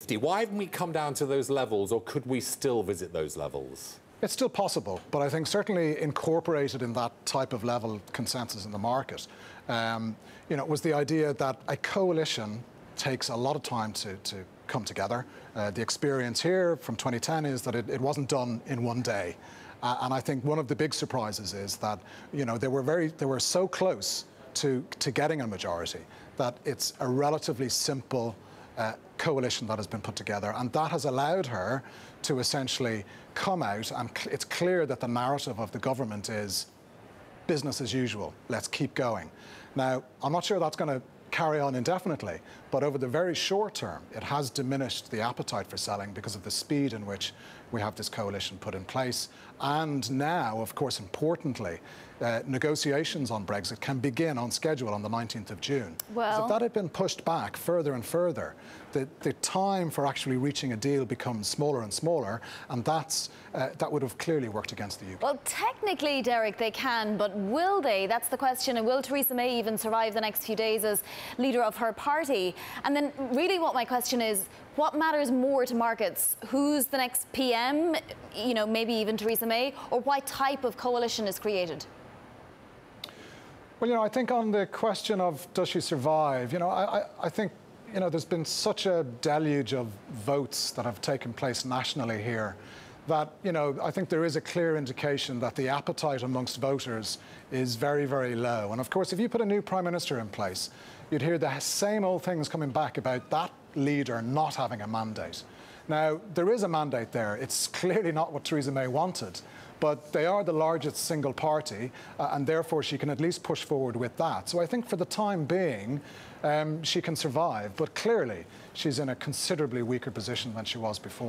Why haven't we come down to those levels, or could we still visit those levels? It's still possible, but I think certainly incorporated in that type of level consensus in the market, was the idea that a coalition takes a lot of time to come together. The experience here from 2010 is that it wasn't done in one day. And I think one of the big surprises is that, they were so close to getting a majority that it's a relatively simple coalition that has been put together, and that has allowed her to essentially come out, and it's clear that the narrative of the government is business as usual, let's keep going. Now, I'm not sure that's going to carry on indefinitely, but over the very short term, it has diminished the appetite for selling because of the speed in which we have this coalition put in place. And now, of course, importantly, negotiations on Brexit can begin on schedule on the 19th of June. Well, if that had been pushed back further and further, the time for actually reaching a deal becomes smaller and smaller, and that would have clearly worked against the UK. Well, technically, Derek, they can, but will they? That's the question. And will Theresa May even survive the next few days as leader of her party? And then really what my question is, what matters more to markets? Who's the next PM, maybe even Theresa May, or what type of coalition is created? Well, I think on the question of does she survive, I think, there's been such a deluge of votes that have taken place nationally here that, I think there is a clear indication that the appetite amongst voters is very, very low. And of course, if you put a new Prime Minister in place, you'd hear the same old things coming back about that leader not having a mandate. Now, there is a mandate there. It's clearly not what Theresa May wanted, but they are the largest single party, and therefore she can at least push forward with that. So I think for the time being, she can survive, but clearly she's in a considerably weaker position than she was before.